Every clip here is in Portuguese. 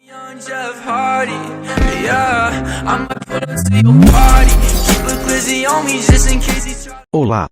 Young Jeff Hardy, yeah, I'm gonna put up to your party. Keep a glizzy on me just in case he try. Olá,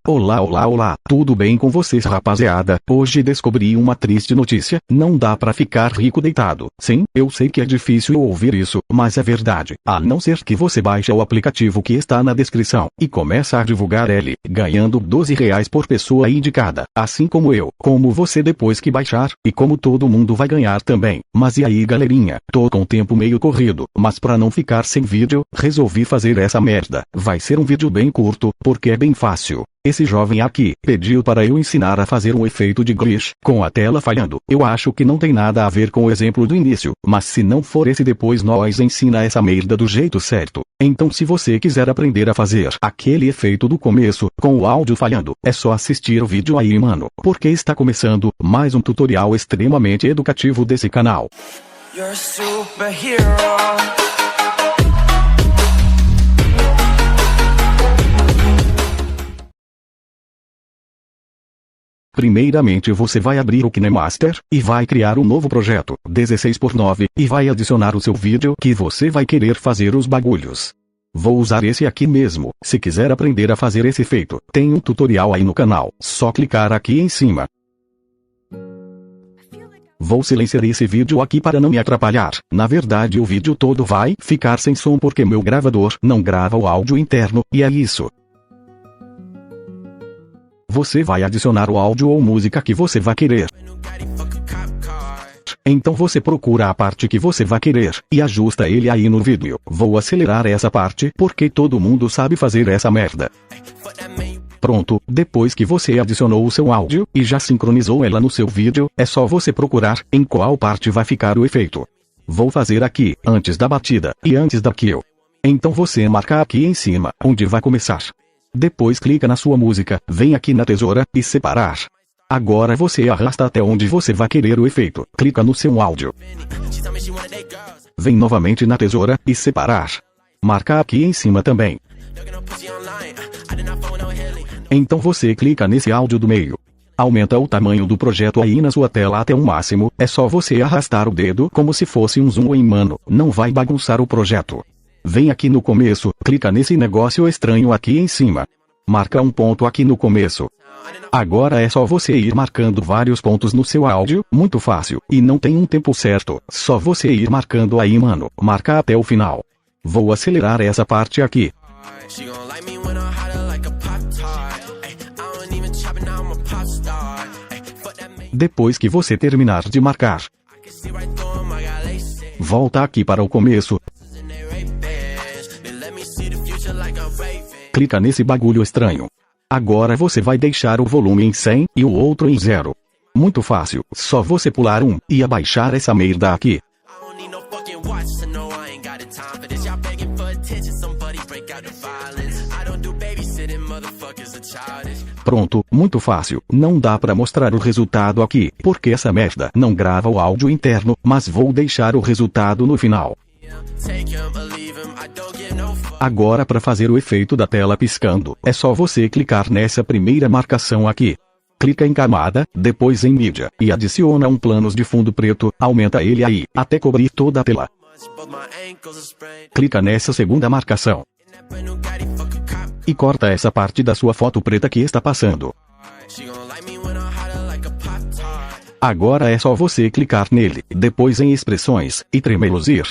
tudo bem com vocês, rapaziada? Hoje descobri uma triste notícia, não dá pra ficar rico deitado. Sim, eu sei que é difícil ouvir isso, mas é verdade. A não ser que você baixe o aplicativo que está na descrição, e começa a divulgar ele, ganhando R$12 por pessoa indicada. Assim como eu, como você depois que baixar, e como todo mundo vai ganhar também. Mas e aí galerinha, tô com o tempo meio corrido, mas pra não ficar sem vídeo, resolvi fazer essa merda. Vai ser um vídeo bem curto, porque é bem fácil. Esse jovem aqui pediu para eu ensinar a fazer um efeito de glitch com a tela falhando. Eu acho que não tem nada a ver com o exemplo do início, mas se não for esse depois nós ensina essa merda do jeito certo. Então se você quiser aprender a fazer aquele efeito do começo, com o áudio falhando, é só assistir o vídeo aí mano, porque está começando mais um tutorial extremamente educativo desse canal. You're a superhero. Primeiramente você vai abrir o KineMaster, e vai criar um novo projeto, 16:9, e vai adicionar o seu vídeo que você vai querer fazer os bagulhos. Vou usar esse aqui mesmo, se quiser aprender a fazer esse efeito, tem um tutorial aí no canal, só clicar aqui em cima. Vou silenciar esse vídeo aqui para não me atrapalhar, na verdade o vídeo todo vai ficar sem som porque meu gravador não grava o áudio interno, e é isso. Você vai adicionar o áudio ou música que você vai querer. Então você procura a parte que você vai querer, e ajusta ele aí no vídeo. Vou acelerar essa parte, porque todo mundo sabe fazer essa merda. Pronto, depois que você adicionou o seu áudio, e já sincronizou ela no seu vídeo, é só você procurar em qual parte vai ficar o efeito. Vou fazer aqui, antes da batida, e antes da kill. Então você marca aqui em cima, onde vai começar. Depois clica na sua música, vem aqui na tesoura, e separar. Agora você arrasta até onde você vai querer o efeito, clica no seu áudio. Vem novamente na tesoura, e separar. Marca aqui em cima também. Então você clica nesse áudio do meio. Aumenta o tamanho do projeto aí na sua tela até o máximo, é só você arrastar o dedo como se fosse um zoom em mano, não vai bagunçar o projeto. Vem aqui no começo, clica nesse negócio estranho aqui em cima. Marca um ponto aqui no começo. Agora é só você ir marcando vários pontos no seu áudio, muito fácil, e não tem um tempo certo, só você ir marcando aí mano, marca até o final. Vou acelerar essa parte aqui. Depois que você terminar de marcar, volta aqui para o começo. Clica nesse bagulho estranho. Agora você vai deixar o volume em 100 e o outro em 0. Muito fácil, só você pular um e abaixar essa merda aqui. Pronto, muito fácil, não dá pra mostrar o resultado aqui, porque essa merda não grava o áudio interno, mas vou deixar o resultado no final. Agora para fazer o efeito da tela piscando, é só você clicar nessa primeira marcação aqui. Clica em camada, depois em mídia, e adiciona um planos de fundo preto, aumenta ele aí, até cobrir toda a tela. Clica nessa segunda marcação. E corta essa parte da sua foto preta que está passando. Agora é só você clicar nele, depois em expressões, e tremeluzir.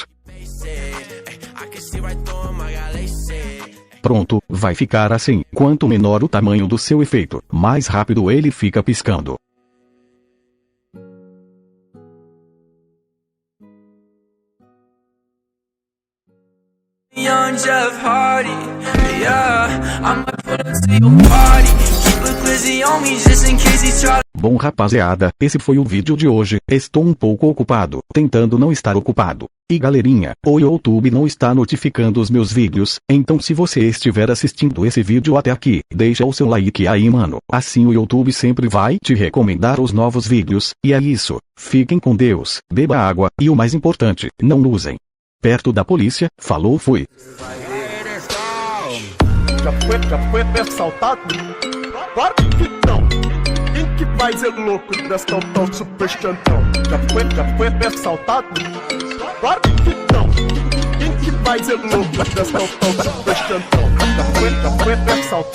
Pronto, vai ficar assim, quanto menor o tamanho do seu efeito, mais rápido ele fica piscando. Young Jeff Hardy, yeah, I'm gonna put up to your party. Keep a glizzy on me just in case he try. Bom rapaziada, esse foi o vídeo de hoje, estou um pouco ocupado, tentando não estar ocupado. E galerinha, o YouTube não está notificando os meus vídeos, então se você estiver assistindo esse vídeo até aqui, deixa o seu like aí mano, assim o YouTube sempre vai te recomendar os novos vídeos, e é isso, fiquem com Deus, beba água, e o mais importante, não usem perto da polícia, falou fui. Já foi assaltado? Claro que não. que vai ser louco desse tão super chantão? Já foi assaltado? Claro que não. Quem que vai ser louco desse tão super chantão? Já foi assaltado?